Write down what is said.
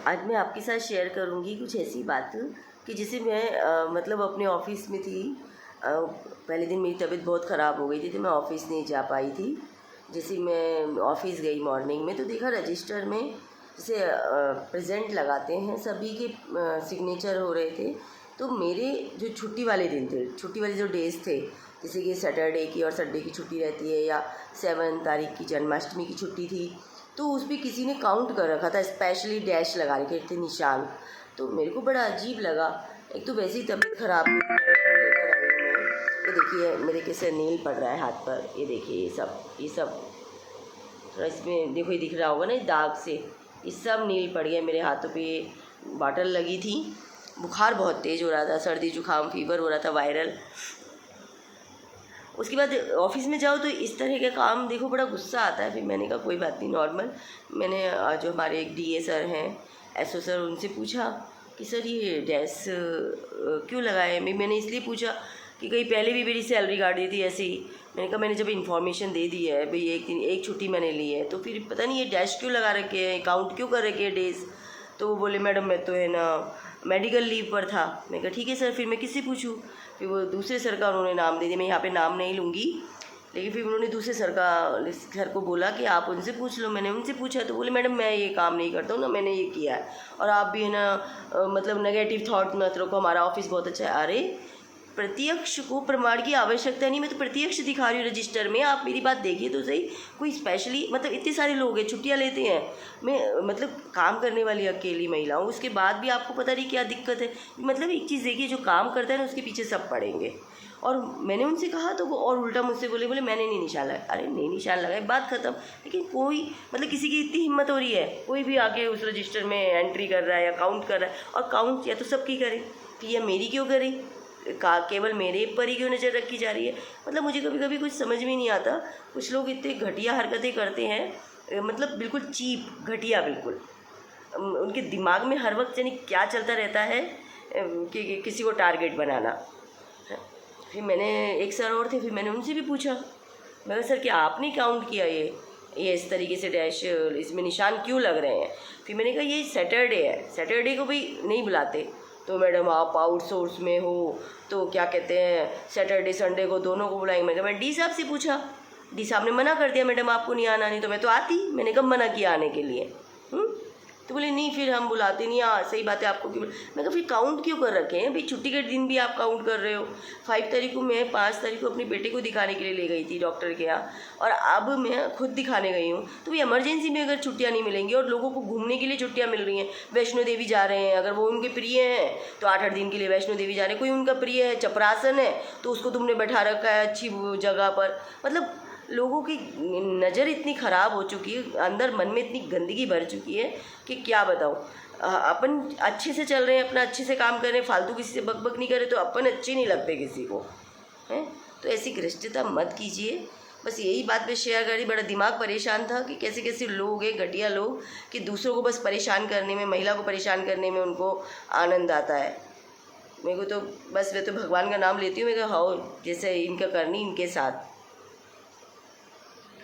आज मैं आपके साथ शेयर करूंगी कुछ ऐसी बात कि जिसे मैं मतलब अपने ऑफिस में थी। पहले दिन मेरी तबीयत बहुत ख़राब हो गई थी तो मैं ऑफिस नहीं जा पाई थी। जैसे मैं ऑफिस गई मॉर्निंग में तो देखा रजिस्टर में जैसे प्रेजेंट लगाते हैं सभी के सिग्नेचर हो रहे थे। तो मेरे जो छुट्टी वाले दिन थे, छुट्टी वाले जो डेज़ थे, जैसे कि सैटरडे की और संडे की छुट्टी रहती है, या 7 तारीख की जन्माष्टमी की छुट्टी थी, तो उस पर किसी ने काउंट कर रखा था, स्पेशली डैश लगा रखे थे निशान। तो मेरे को बड़ा अजीब लगा। एक तो वैसे ही तबीयत ख़राब थी, लेकर आई हूँ मैं। ये देखिए मेरे कैसे नील पड़ रहा है हाथ पर, ये देखिए ये सब थोड़ा इसमें देखो, ये दिख रहा होगा ना दाग से, ये सब नील पड़ गया मेरे हाथों पे। बॉटल लगी थी, बुखार बहुत तेज़ हो रहा था, सर्दी जुकाम फीवर हो रहा था वायरल। उसके बाद ऑफिस में जाओ तो इस तरह के काम देखो, बड़ा गुस्सा आता है। फिर मैंने कहा कोई बात नहीं, नॉर्मल। मैंने जो हमारे एक डीए सर हैं, एसओ सर, उनसे पूछा कि सर ये डैश क्यों लगाए। मैंने इसलिए पूछा कि कहीं पहले भी मेरी सैलरी काट दी थी ऐसे ही। मैंने कहा मैंने जब इन्फॉर्मेशन दे दी है भाई, एक छुट्टी मैंने ली है, तो फिर पता नहीं ये डैश क्यों लगा रखे हैं, काउंट क्यों कर रखे हैं डेज। तो वो बोले मैडम मैं तो है ना मेडिकल लीव पर था। मैं कहा ठीक है सर, फिर मैं किससे पूछूँ। फिर वो दूसरे सर का उन्होंने नाम दे दिया, मैं यहाँ पे नाम नहीं लूँगी, लेकिन फिर उन्होंने दूसरे सर को बोला कि आप उनसे पूछ लो। मैंने उनसे पूछा तो बोले मैडम मैं ये काम नहीं करता हूँ ना, मैंने ये किया है, और आप भी है ना मतलब नेगेटिव थॉट मत रखो, हमारा ऑफिस बहुत अच्छा है। अरे प्रत्यक्ष को प्रमाण की आवश्यकता नहीं, मैं तो प्रत्यक्ष दिखा रही हूँ रजिस्टर में, आप मेरी बात देखिए तो सही। कोई स्पेशली मतलब इतने सारे लोग हैं छुट्टियाँ लेते हैं, मैं मतलब काम करने वाली अकेली महिला हूँ, उसके बाद भी आपको पता नहीं क्या दिक्कत है। मतलब एक चीज़ देखिए, जो काम करता है ना उसके पीछे सब पड़ेंगे। और मैंने उनसे कहा तो वो और उल्टा मुझसे बोले मैंने नहीं निशान लगाया। अरे नहीं निशान लगाए, बात ख़त्म। लेकिन कोई मतलब किसी की इतनी हिम्मत हो रही है, कोई भी आके उस रजिस्टर में एंट्री कर रहा है या काउंट कर रहा है, और काउंट या तो सबकी करे, फिर या मेरी क्यों करे, केवल मेरे पर ही क्यों नज़र रखी जा रही है। मतलब मुझे कभी कभी कुछ समझ में नहीं आता। कुछ लोग इतने घटिया हरकतें करते हैं, मतलब बिल्कुल चीप घटिया, बिल्कुल उनके दिमाग में हर वक्त यानी क्या चलता रहता है कि किसी को टारगेट बनाना। फिर मैंने एक सर और थे, फिर मैंने उनसे भी पूछा, मैं कहा सर क्या आपने काउंट किया ये इस तरीके से डैश इसमें निशान क्यों लग रहे हैं। फिर मैंने कहा ये सैटरडे है, सैटरडे को भी नहीं बुलाते। तो मैडम आप आउटसोर्स में हो तो क्या कहते हैं सैटरडे संडे को दोनों को बुलाएंगे। मैं डी साहब से पूछा, डी साहब ने मना कर दिया, मैडम आपको नहीं आना। नहीं तो मैं तो आती, मैंने कब मना किया आने के लिए। तो बोले नहीं फिर हम बुलाते नहीं। सही बात है, आपको क्यों। मैं कहा फिर काउंट क्यों कर रखे हैं भाई, छुट्टी के दिन भी आप काउंट कर रहे हो। 5 तारीख को मैं 5 तारीख को अपने बेटे को दिखाने के लिए ले गई थी डॉक्टर के यहाँ, और अब मैं खुद दिखाने गई हूँ। तो भाई इमरजेंसी में अगर छुट्टियाँ नहीं मिलेंगी, और लोगों को घूमने के लिए छुट्टियाँ मिल रही हैं, वैष्णो देवी जा रहे हैं, अगर वो उनके प्रिय हैं तो 8-8 दिन के लिए वैष्णो देवी जा रहे हैं। कोई उनका प्रिय है चपरासन है तो उसको तुमने बैठा रखा है अच्छी जगह पर। मतलब लोगों की नज़र इतनी ख़राब हो चुकी है, अंदर मन में इतनी गंदगी भर चुकी है कि क्या बताऊँ। अपन अच्छे से चल रहे हैं, अपना अच्छे से काम कर रहे हैं, फालतू किसी से बक नहीं कर रहे, तो अपन अच्छे नहीं लगते किसी को, हैं। तो ऐसी घृष्टता मत कीजिए। बस यही बात मैं शेयर करी। बड़ा दिमाग परेशान था कि कैसे कैसे लोग हैं, घटिया लोग, कि दूसरों को बस परेशान करने में, महिला को परेशान करने में उनको आनंद आता है। मेरे को तो बस मैं तो भगवान का नाम लेती हूँ, मैं कहा हाँ जैसे इनका करनी इनके साथ।